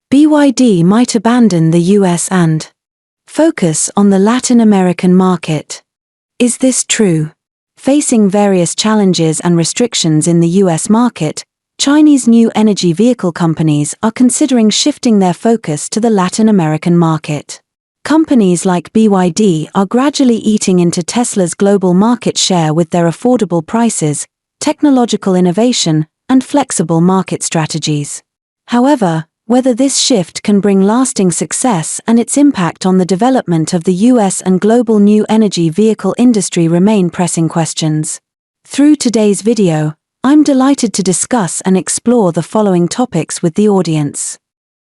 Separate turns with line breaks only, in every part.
BYD might abandon the US and focus on the Latin American market. Is this true? Facing various challenges and restrictions in the US market, Chinese new energy vehicle companies are considering shifting their focus to the Latin American market. Companies like BYD are gradually eating into Tesla's global market share with their affordable prices, technological innovation, and flexible market strategies. However, whether this shift can bring lasting success and its impact on the development of the US and global new energy vehicle industry remain pressing questions. Through today's video, I'm delighted to discuss and explore the following topics with the audience.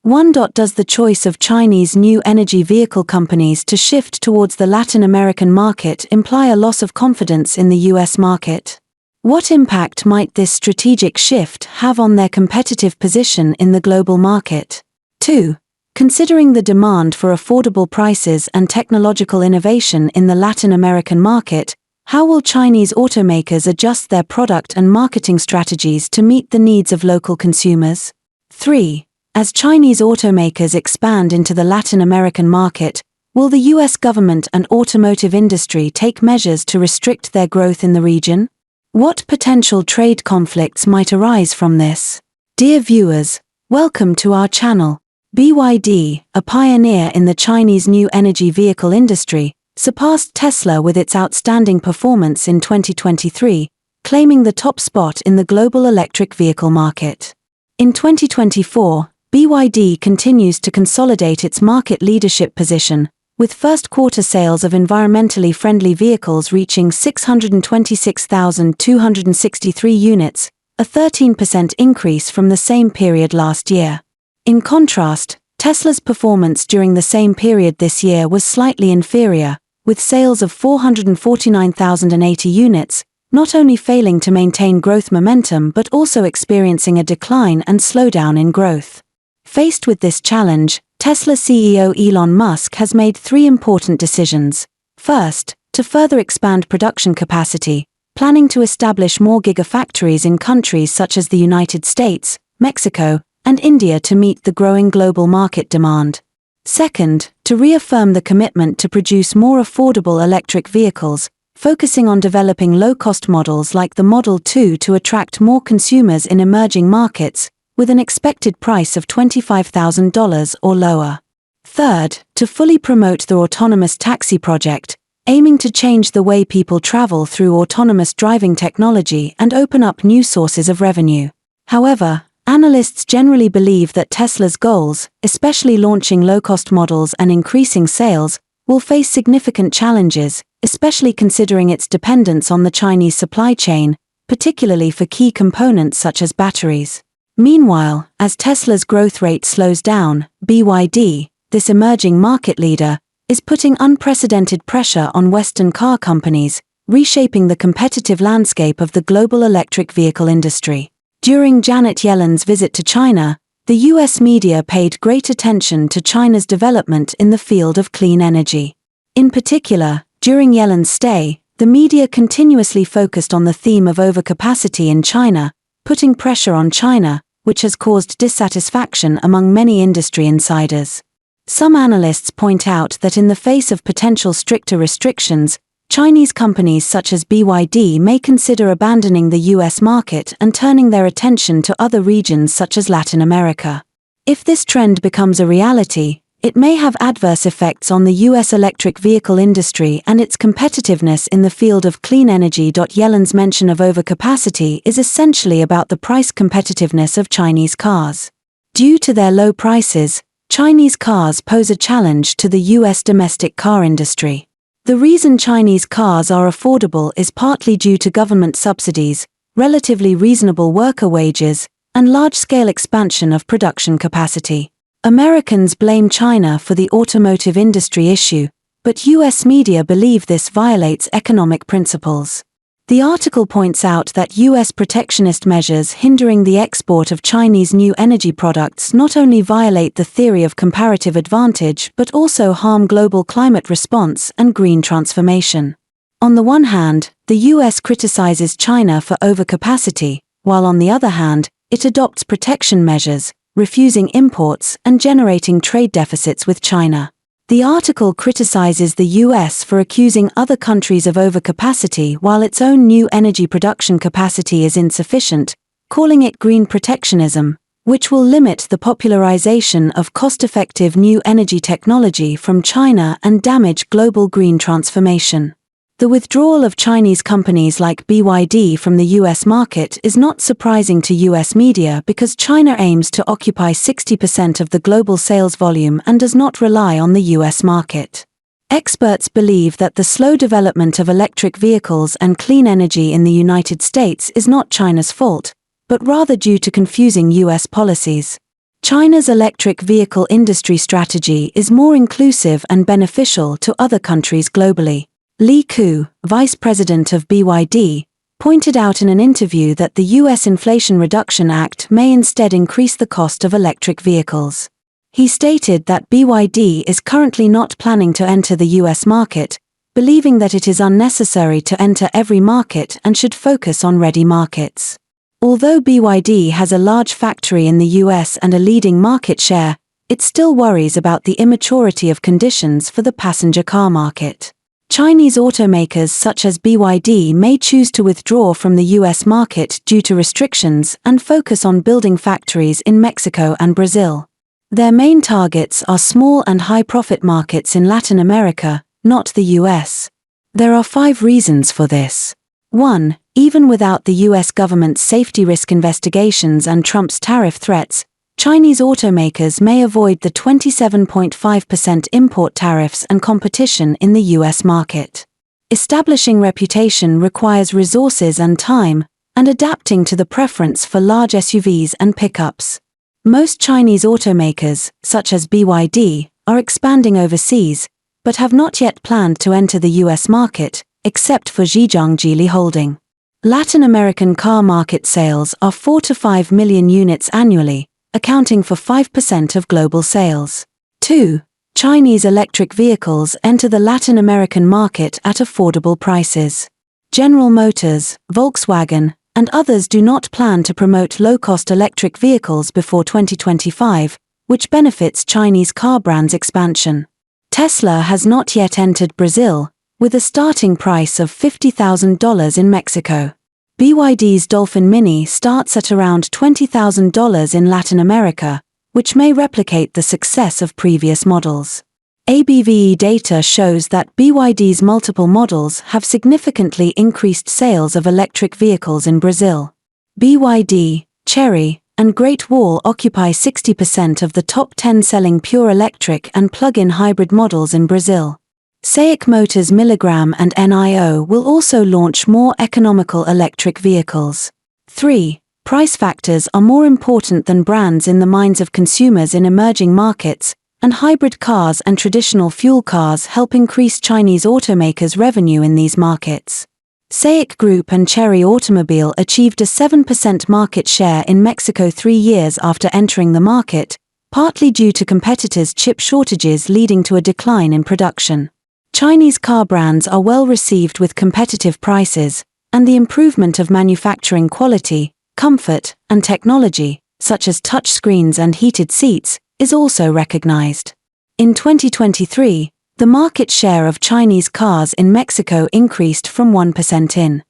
1. Does the choice of Chinese new energy vehicle companies to shift towards the Latin American market imply a loss of confidence in the US market? What impact might this strategic shift have on their competitive position in the global market? 2. Considering the demand for affordable prices and technological innovation in the Latin American market, how will Chinese automakers adjust their product and marketing strategies to meet the needs of local consumers? 3. As Chinese automakers expand into the Latin American market, will the US government and automotive industry take measures to restrict their growth in the region? What potential trade conflicts might arise from this? Dear viewers, welcome to our channel. BYD, a pioneer in the Chinese new energy vehicle industry, surpassed Tesla with its outstanding performance in 2023, claiming the top spot in the global electric vehicle market. In 2024, BYD continues to consolidate its market leadership position, with first-quarter sales of environmentally friendly vehicles reaching 626,263 units, a 13% increase from the same period last year. In contrast, Tesla's performance during the same period this year was slightly inferior, with sales of 449,080 units, not only failing to maintain growth momentum but also experiencing a decline and slowdown in growth. Faced with this challenge, Tesla CEO Elon Musk has made 3 important decisions. First, to further expand production capacity, planning to establish more gigafactories in countries such as the United States, Mexico, and India to meet the growing global market demand. Second, to reaffirm the commitment to produce more affordable electric vehicles, focusing on developing low-cost models like the Model 2 to attract more consumers in emerging markets, with an expected price of $25,000 or lower. Third, to fully promote the autonomous taxi project, aiming to change the way people travel through autonomous driving technology and open up new sources of revenue. However, analysts generally believe that Tesla's goals, especially launching low-cost models and increasing sales, will face significant challenges, especially considering its dependence on the Chinese supply chain, particularly for key components such as batteries. Meanwhile, as Tesla's growth rate slows down, BYD, this emerging market leader, is putting unprecedented pressure on Western car companies, reshaping the competitive landscape of the global electric vehicle industry. During Janet Yellen's visit to China, the US media paid great attention to China's development in the field of clean energy. In particular, during Yellen's stay, the media continuously focused on the theme of overcapacity in China, putting pressure on China, which has caused dissatisfaction among many industry insiders. Some analysts point out that in the face of potential stricter restrictions, Chinese companies such as BYD may consider abandoning the US market and turning their attention to other regions such as Latin America. If this trend becomes a reality, it may have adverse effects on the US electric vehicle industry and its competitiveness in the field of clean energy. Yellen's mention of overcapacity is essentially about the price competitiveness of Chinese cars. Due to their low prices, Chinese cars pose a challenge to the US domestic car industry. The reason Chinese cars are affordable is partly due to government subsidies, relatively reasonable worker wages, and large-scale expansion of production capacity. Americans blame China for the automotive industry issue, but US media believe this violates economic principles. The article points out that US protectionist measures hindering the export of Chinese new energy products not only violate the theory of comparative advantage but also harm global climate response and green transformation. On the one hand, the US criticizes China for overcapacity, while on the other hand, it adopts protection measures, refusing imports and generating trade deficits with China. The article criticizes the US for accusing other countries of overcapacity while its own new energy production capacity is insufficient, calling it green protectionism, which will limit the popularization of cost-effective new energy technology from China and damage global green transformation. The withdrawal of Chinese companies like BYD from the US market is not surprising to US media because China aims to occupy 60% of the global sales volume and does not rely on the US market. Experts believe that the slow development of electric vehicles and clean energy in the United States is not China's fault, but rather due to confusing US policies. China's electric vehicle industry strategy is more inclusive and beneficial to other countries globally. Li Ku, vice president of BYD, pointed out in an interview that the U.S. Inflation Reduction Act may instead increase the cost of electric vehicles. He stated that BYD is currently not planning to enter the U.S. market, believing that it is unnecessary to enter every market and should focus on ready markets. Although BYD has a large factory in the US and a leading market share, it still worries about the immaturity of conditions for the passenger car market. Chinese automakers such as BYD may choose to withdraw from the US market due to restrictions and focus on building factories in Mexico and Brazil. Their main targets are small and high-profit markets in Latin America, not the US. There are 5 reasons for this. 1. Even without the US government's safety risk investigations and Trump's tariff threats, Chinese automakers may avoid the 27.5% import tariffs and competition in the US market. Establishing reputation requires resources and time, and adapting to the preference for large SUVs and pickups. Most Chinese automakers, such as BYD, are expanding overseas, but have not yet planned to enter the US market, except for Zhejiang Geely Holding. Latin American car market sales are 4 to 5 million units annually, accounting for 5% of global sales. 2. Chinese electric vehicles enter the Latin American market at affordable prices. General Motors, Volkswagen, and others do not plan to promote low-cost electric vehicles before 2025, which benefits Chinese car brands' expansion. Tesla has not yet entered Brazil, with a starting price of $50,000 in Mexico. BYD's Dolphin Mini starts at around $20,000 in Latin America, which may replicate the success of previous models. ABVE data shows that BYD's multiple models have significantly increased sales of electric vehicles in Brazil. BYD, Chery, and Great Wall occupy 60% of the top 10 selling pure electric and plug-in hybrid models in Brazil. SAIC Motors Milligram and NIO will also launch more economical electric vehicles. 3. Price factors are more important than brands in the minds of consumers in emerging markets, and hybrid cars and traditional fuel cars help increase Chinese automakers' revenue in these markets. SAIC Group and Chery Automobile achieved a 7% market share in Mexico 3 years after entering the market, partly due to competitors' chip shortages leading to a decline in production. Chinese car brands are well received with competitive prices, and the improvement of manufacturing quality, comfort, and technology, such as touch screens and heated seats, is also recognized. In 2023, the market share of Chinese cars in Mexico increased from 1% in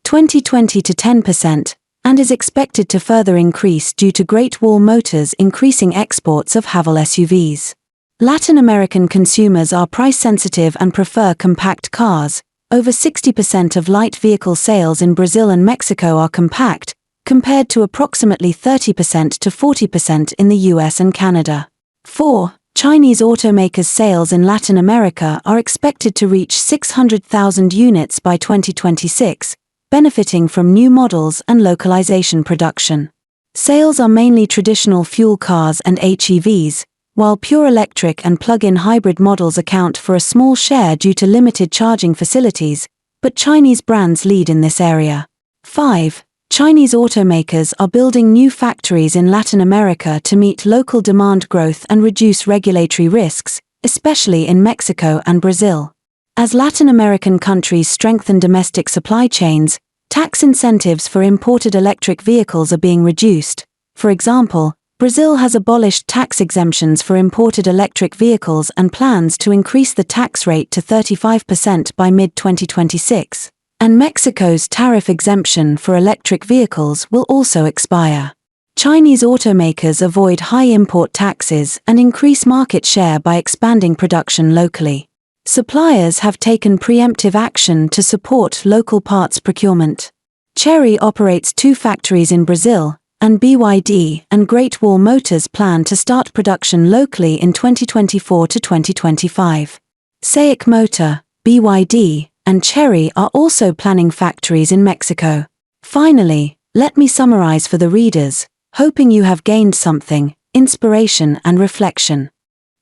2020 to 10%, and is expected to further increase due to Great Wall Motors increasing exports of Haval SUVs. Latin American consumers are price-sensitive and prefer compact cars. Over 60% of light vehicle sales in Brazil and Mexico are compact, compared to approximately 30% to 40% in the US and Canada. 4. Chinese automakers' sales in Latin America are expected to reach 600,000 units by 2026, benefiting from new models and localization production. Sales are mainly traditional fuel cars and HEVs, while pure electric and plug-in hybrid models account for a small share due to limited charging facilities, but Chinese brands lead in this area. 5. Chinese automakers are building new factories in Latin America to meet local demand growth and reduce regulatory risks, especially in Mexico and Brazil. As Latin American countries strengthen domestic supply chains, tax incentives for imported electric vehicles are being reduced. For example, Brazil has abolished tax exemptions for imported electric vehicles and plans to increase the tax rate to 35% by mid-2026, and Mexico's tariff exemption for electric vehicles will also expire. Chinese automakers avoid high import taxes and increase market share by expanding production locally. Suppliers have taken preemptive action to support local parts procurement. Chery operates 2 factories in Brazil, and BYD and Great Wall Motors plan to start production locally in 2024 to 2025. SAIC Motor, BYD, and Chery are also planning factories in Mexico. Finally, let me summarize for the readers, hoping you have gained something: inspiration and reflection.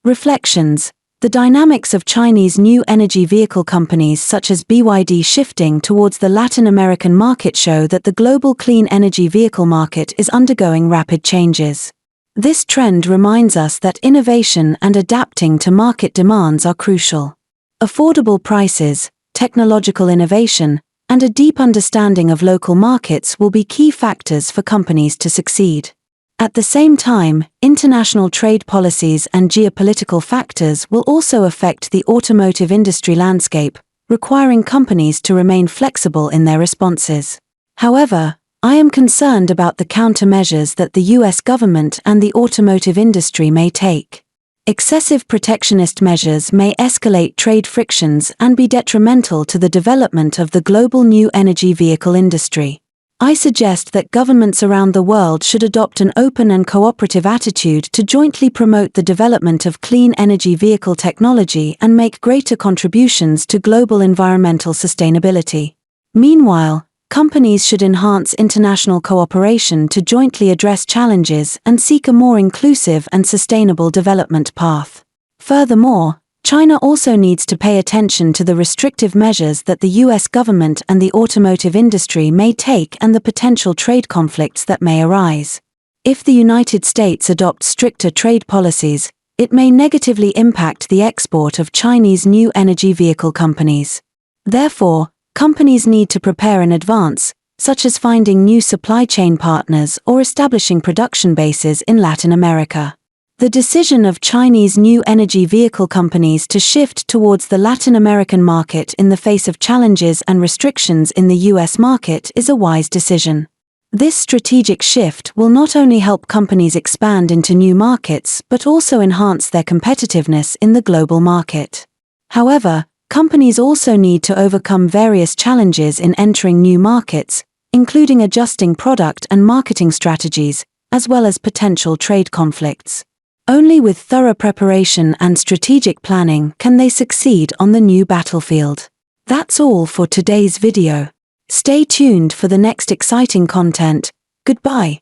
Reflections. The dynamics of Chinese new energy vehicle companies such as BYD shifting towards the Latin American market show that the global clean energy vehicle market is undergoing rapid changes. This trend reminds us that innovation and adapting to market demands are crucial. Affordable prices, technological innovation, and a deep understanding of local markets will be key factors for companies to succeed. At the same time, international trade policies and geopolitical factors will also affect the automotive industry landscape, requiring companies to remain flexible in their responses. However, I am concerned about the countermeasures that the US government and the automotive industry may take. Excessive protectionist measures may escalate trade frictions and be detrimental to the development of the global new energy vehicle industry. I suggest that governments around the world should adopt an open and cooperative attitude to jointly promote the development of clean energy vehicle technology and make greater contributions to global environmental sustainability. Meanwhile, companies should enhance international cooperation to jointly address challenges and seek a more inclusive and sustainable development path. Furthermore, China also needs to pay attention to the restrictive measures that the US government and the automotive industry may take and the potential trade conflicts that may arise. If the United States adopts stricter trade policies, it may negatively impact the export of Chinese new energy vehicle companies. Therefore, companies need to prepare in advance, such as finding new supply chain partners or establishing production bases in Latin America. The decision of Chinese new energy vehicle companies to shift towards the Latin American market in the face of challenges and restrictions in the US market is a wise decision. This strategic shift will not only help companies expand into new markets but also enhance their competitiveness in the global market. However, companies also need to overcome various challenges in entering new markets, including adjusting product and marketing strategies, as well as potential trade conflicts. Only with thorough preparation and strategic planning can they succeed on the new battlefield. That's all for today's video. Stay tuned for the next exciting content. Goodbye.